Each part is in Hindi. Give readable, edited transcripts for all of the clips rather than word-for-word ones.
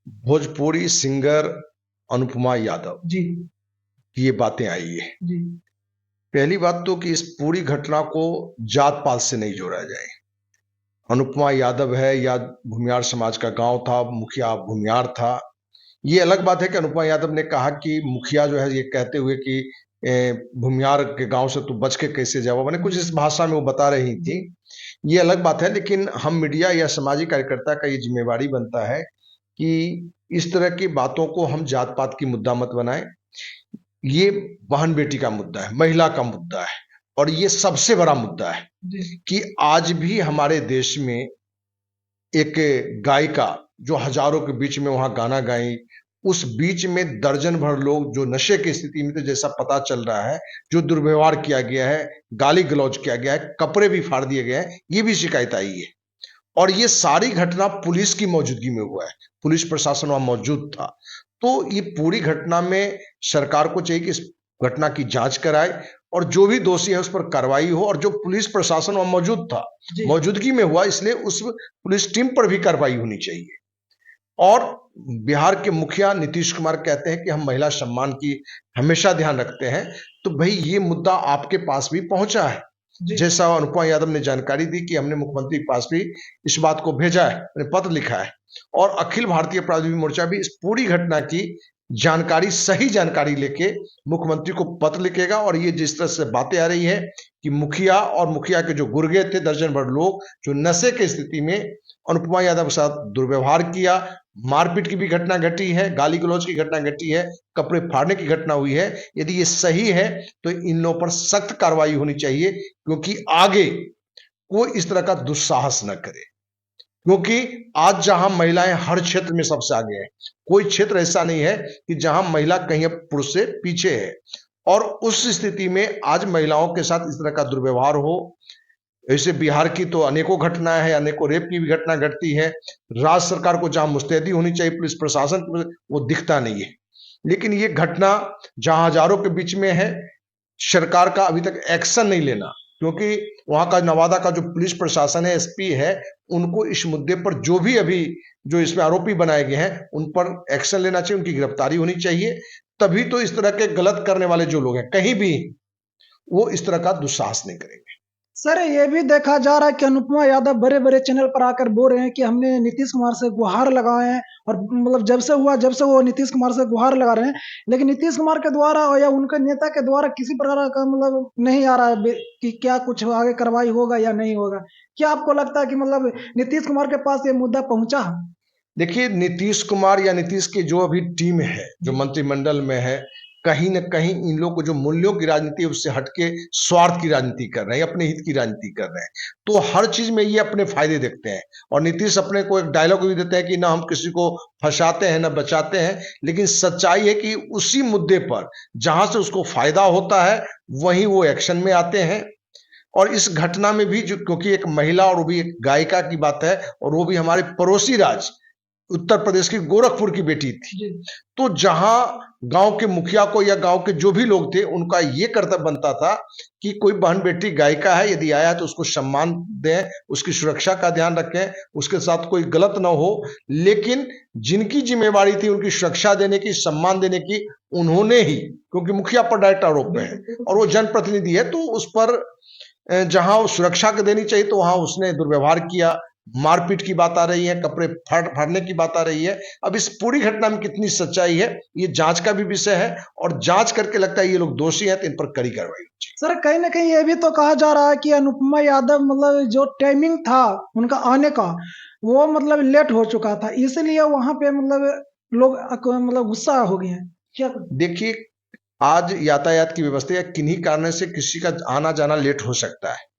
भोजपुरी सिंगर अनुपमा यादव जी की ये बातें आई है। जी। पहली बात तो कि इस पूरी घटना को जात पात से नहीं जोड़ा जाए। अनुपमा यादव है या भूमियार समाज का गांव था, मुखिया भूमियार था। ये अलग बात है कि अनुपमा यादव ने कहा कि मुखिया जो है ये कहते हुए कि भूमियार के गांव से तू बच के कैसे जाओ, मैंने कुछ इस भाषा में वो बता रही थी। ये अलग बात है, लेकिन हम मीडिया या सामाजिक कार्यकर्ता का ये जिम्मेवारी बनता है कि इस तरह की बातों को हम जात पात की मुद्दा मत बनाएं। ये बहन बेटी का मुद्दा है, महिला का मुद्दा है, और ये सबसे बड़ा मुद्दा है कि आज भी हमारे देश में एक गायिका जो हजारों के बीच में वहां गाना गाई, उस बीच में दर्जन भर लोग जो नशे की स्थिति में थे, जैसा पता चल रहा है, जो दुर्व्यवहार किया गया है, गाली गलौज किया गया है, कपड़े भी फाड़ दिए गए हैं, ये भी शिकायत आई है। और ये सारी घटना पुलिस की मौजूदगी में हुआ है, पुलिस प्रशासन वहां मौजूद था। तो ये पूरी घटना में सरकार को चाहिए कि इस घटना की जांच कराए और जो भी दोषी है उस पर कार्रवाई हो, और जो पुलिस प्रशासन वहां मौजूद था, मौजूदगी में हुआ, इसलिए उस पुलिस टीम पर भी कार्रवाई होनी चाहिए। और बिहार के मुखिया नीतीश कुमार कहते हैं कि हम महिला सम्मान की हमेशा ध्यान रखते हैं, तो भाई ये मुद्दा आपके पास भी पहुंचा है। जैसा अनुपमा यादव ने जानकारी दी कि हमने मुख्यमंत्री के पास भी इस बात को भेजा है, पत्र लिखा है, और अखिल भारतीय प्रादेशिक मोर्चा भी इस पूरी घटना की जानकारी, सही जानकारी लेके मुख्यमंत्री को पत्र लिखेगा। और ये जिस तरह से बातें आ रही है कि मुखिया और मुखिया के जो गुर्गे थे, दर्जन भर लोग जो नशे की स्थिति में अनुपमा यादव के साथ दुर्व्यवहार किया, मारपीट की भी घटना घटी है, गाली गलौज की घटना घटी है, कपड़े फाड़ने की घटना हुई है, यदि ये सही है तो इन लोगों पर सख्त कार्रवाई होनी चाहिए, क्योंकि आगे कोई इस तरह का दुस्साहस न करे। क्योंकि आज जहां महिलाएं हर क्षेत्र में सबसे आगे हैं, कोई क्षेत्र ऐसा नहीं है कि जहां महिला कहीं पुरुष से पीछे है। और उस स्थिति में आज महिलाओं के साथ इस तरह का दुर्व्यवहार हो, ऐसे बिहार की तो अनेकों घटनाएं हैं, अनेकों रेप की भी घटना घटती है। राज्य सरकार को जहां मुस्तैदी होनी चाहिए, पुलिस प्रशासन वो दिखता नहीं है। लेकिन ये घटना जहां हजारों के बीच में है, सरकार का अभी तक एक्शन नहीं लेना, क्योंकि वहां का नवादा का जो पुलिस प्रशासन है, एसपी है, उनको इस मुद्दे पर जो भी अभी जो इसमें आरोपी बनाए गए हैं उन पर एक्शन लेना चाहिए, उनकी गिरफ्तारी होनी चाहिए। तभी तो इस तरह के गलत करने वाले जो लोग हैं कहीं भी, वो इस तरह का दुस्साहस नहीं करेंगे। सर, ये भी देखा जा रहा है कि अनुपमा यादव बड़े बड़े चैनल पर आकर बोल रहे हैं कि हमने नीतीश कुमार से गुहार लगाए हैं, और मतलब जब से वो नीतीश कुमार से गुहार लगा रहे हैं, लेकिन नीतीश कुमार के द्वारा या उनके नेता के द्वारा किसी प्रकार का मतलब नहीं आ रहा है कि क्या कुछ आगे कार्रवाई होगा या नहीं होगा। क्या आपको लगता है कि मतलब नीतीश कुमार के पास ये मुद्दा पहुंचा? देखिए, नीतीश कुमार या नीतीश की जो अभी टीम है, जो मंत्रिमंडल में है, कहीं ना कहीं इन लोग को जो मूल्यों की राजनीति है उससे हटके स्वार्थ की राजनीति कर रहे हैं, अपने हित की राजनीति कर रहे हैं। तो हर चीज में ये अपने फायदे देखते हैं। और नीतीश अपने को एक डायलॉग भी देते हैं कि ना हम किसी को फंसाते हैं ना बचाते हैं, लेकिन सच्चाई है कि उसी मुद्दे पर जहां से उसको फायदा होता है वहीं वो एक्शन में आते हैं। और इस घटना में भी जो, क्योंकि एक महिला और वो भी एक गायिका की बात है, और वो भी हमारे पड़ोसी राज्य उत्तर प्रदेश की गोरखपुर की बेटी थी, तो जहां गांव के मुखिया को या गांव के जो भी लोग थे उनका ये कर्तव्य बनता था कि कोई बहन बेटी गायिका है, यदि आया तो उसको सम्मान दें, उसकी सुरक्षा का ध्यान रखें, उसके साथ कोई गलत ना हो। लेकिन जिनकी जिम्मेवारी थी उनकी सुरक्षा देने की, सम्मान देने की, उन्होंने ही, क्योंकि मुखिया पर डायरेक्ट आरोप है और वो जनप्रतिनिधि है, तो उस पर जहां सुरक्षा देनी चाहिए तो वहां उसने दुर्व्यवहार किया। मारपीट की बात आ रही है, कपड़े फाड़ने की बात आ रही है। अब इस पूरी घटना में कितनी सच्चाई है ये जांच का भी विषय है, और जांच करके लगता है ये लोग दोषी हैं तो इन पर कड़ी कार्रवाई। सर, कहीं ना कहीं ये भी तो कहा जा रहा है कि अनुपमा यादव मतलब जो टाइमिंग था उनका आने का, वो मतलब लेट हो चुका था, इसलिए वहां पे मतलब लोग मतलब गुस्सा हो गए हैं क्या? देखिए, आज यातायात की व्यवस्था या किन्हीं कारण से किसी का आना जाना लेट हो सकता है।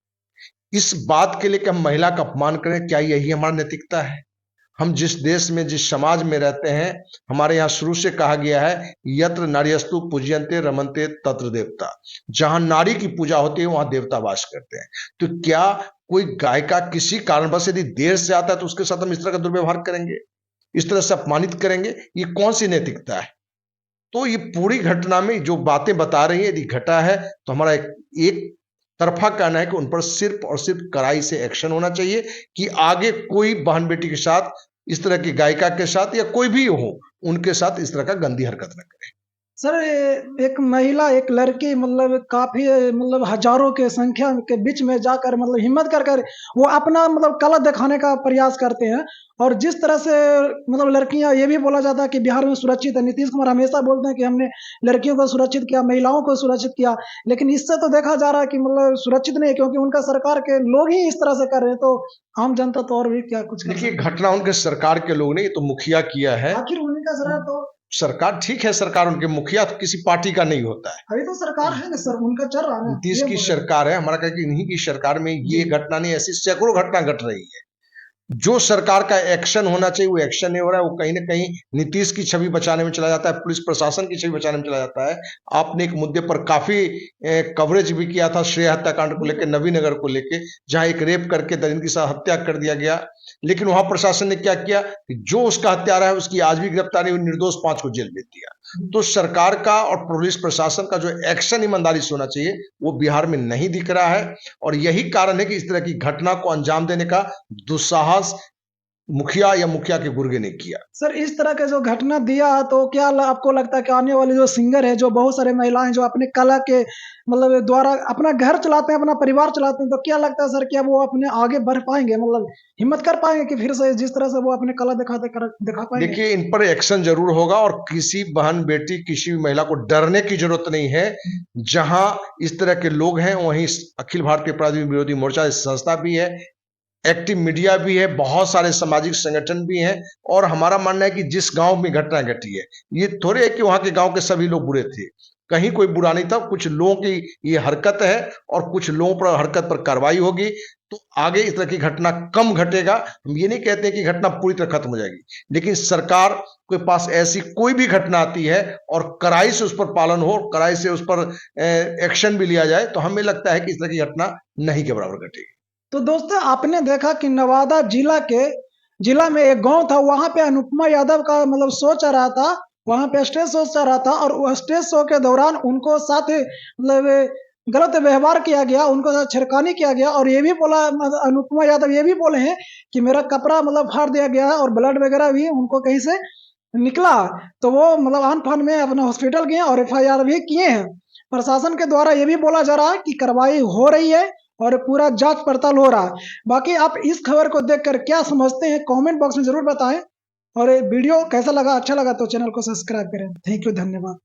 इस बात के लिए कि हम महिला का अपमान करें, क्या यही हमारा नैतिकता है? हम जिस देश में, जिस समाज में रहते हैं, हमारे यहाँ शुरू से कहा गया है यत्र नार्यस्तु पूज्यन्ते रमन्ते तत्र देवता। जहां नारी की पूजा होती है वहां देवता वास करते हैं। तो क्या कोई गायिका किसी कारणवश यदि देर से आता है तो उसके साथ हम इस तरह का दुर्व्यवहार करेंगे, इस तरह से अपमानित करेंगे? ये कौन सी नैतिकता है? तो ये पूरी घटना में जो बातें बता रही है, यदि घटा है तो हमारा एक तरफा कहना है कि उन पर सिर्फ और सिर्फ कड़ाई से एक्शन होना चाहिए कि आगे कोई बहन बेटी के साथ इस तरह की गायिका के साथ या कोई भी हो उनके साथ इस तरह का गंदी हरकत न करें। सर एक महिला, एक लड़की मतलब काफी मतलब हजारों के संख्या के बीच में जाकर मतलब हिम्मत कर कर वो अपना मतलब कला दिखाने का प्रयास करते हैं। और जिस तरह से मतलब लड़कियां, ये भी बोला जाता है कि बिहार में सुरक्षित है। नीतीश कुमार हमेशा बोलते हैं कि हमने लड़कियों को सुरक्षित किया, महिलाओं को सुरक्षित किया, लेकिन इससे तो देखा जा रहा है कि मतलब सुरक्षित नहीं है, क्योंकि उनका सरकार के लोग ही इस तरह से कर रहे हैं। तो आम जनता तो और भी क्या कुछ कर देखिए, सकती है। घटना उनके सरकार के लोग नहीं, ये तो मुखिया किया है। आखिर उन्हीं का जरा तो सरकार ठीक है, सरकार उनके मुखिया तो किसी पार्टी का नहीं होता है। अभी तो सरकार है ना सर, उनका चल रहा है ना, नीतीश ये की बोल रहे हैं। सरकार है, हमारा कहा कि इन्हीं की सरकार में जी। ये घटना नहीं, ऐसी सैकड़ों घटना घट रही है। जो सरकार का एक्शन होना चाहिए वो एक्शन नहीं हो रहा है। वो कहीं ना कहीं नीतीश की छवि बचाने में चला जाता है, पुलिस प्रशासन की छवि बचाने में चला जाता है। आपने एक मुद्दे पर काफी कवरेज भी किया था, श्रेय हत्याकांड को लेकर, नवीनगर को लेकर, जहां एक रेप करके दलित के साथ हत्या कर दिया गया। लेकिन वहां प्रशासन ने क्या किया कि जो उसका हत्यारा है उसकी आज भी गिरफ्तारी हुई, निर्दोष 5 को जेल भेज दिया। तो सरकार का और पुलिस प्रशासन का जो एक्शन ईमानदारी से होना चाहिए वो बिहार में नहीं दिख रहा है। और यही कारण है कि इस तरह की घटना को अंजाम देने का दुस्साहस मुखिया या मुखिया के गुर्गे ने किया। सर इस तरह का जो घटना दिया है, तो क्या आपको लगता है कि आने वाले जो सिंगर है, जो बहुत सारे महिलाएं जो अपने कला के मतलब द्वारा अपना घर चलाते हैं, अपना परिवार चलाते हैं, तो क्या लगता है सर, क्या वो अपने आगे बढ़ पाएंगे, मतलब हिम्मत कर पाएंगे कि फिर से जिस तरह से वो अपने कला दिखा पाएंगे? देखिए, इन पर एक्शन जरूर होगा और किसी बहन बेटी, किसी भी महिला को डरने की जरूरत नहीं है। जहां इस तरह के लोग हैं वहीं अखिल भारतीय अपराधी विरोधी मोर्चा संस्था भी है, एक्टिव मीडिया भी है, बहुत सारे सामाजिक संगठन भी हैं। और हमारा मानना है कि जिस गांव में घटना घटी है, ये थोड़े है कि वहां के गांव के सभी लोग बुरे थे, कहीं कोई बुरा नहीं था। कुछ लोगों की ये हरकत है और कुछ लोगों पर हरकत पर कार्रवाई होगी तो आगे इस तरह की घटना कम घटेगा। हम ये नहीं कहते कि घटना पूरी तरह खत्म हो जाएगी, लेकिन सरकार के पास ऐसी कोई भी घटना आती है और कड़ाई से उस पर पालन हो, कड़ाई से उस पर एक्शन भी लिया जाए, तो हमें लगता है कि इस तरह की घटना नहीं के बराबर घटेगी। तो दोस्तों आपने देखा कि नवादा जिला में एक गांव था, वहां पे अनुपमा यादव का मतलब शो चल रहा था, वहां पे स्टेज शो चल रहा था, और वह स्टेज शो के दौरान उनको साथ मतलब गलत व्यवहार किया गया, उनको साथ छेड़खानी किया गया। और ये भी बोला अनुपमा यादव ये भी बोले हैं कि मेरा कपड़ा मतलब फाड़ दिया गया है और ब्लड वगैरह भी उनको कहीं से निकला। तो वो मतलब आन फान में अपने हॉस्पिटल गए और एफआईआर भी किए हैं। प्रशासन के द्वारा ये भी बोला जा रहा है कि कार्रवाई हो रही है और पूरा जांच पड़ताल हो रहा है। बाकी आप इस खबर को देखकर क्या समझते हैं, कमेंट बॉक्स में जरूर बताएं। और ये वीडियो कैसा लगा, अच्छा लगा तो चैनल को सब्सक्राइब करें। थैंक यू, धन्यवाद।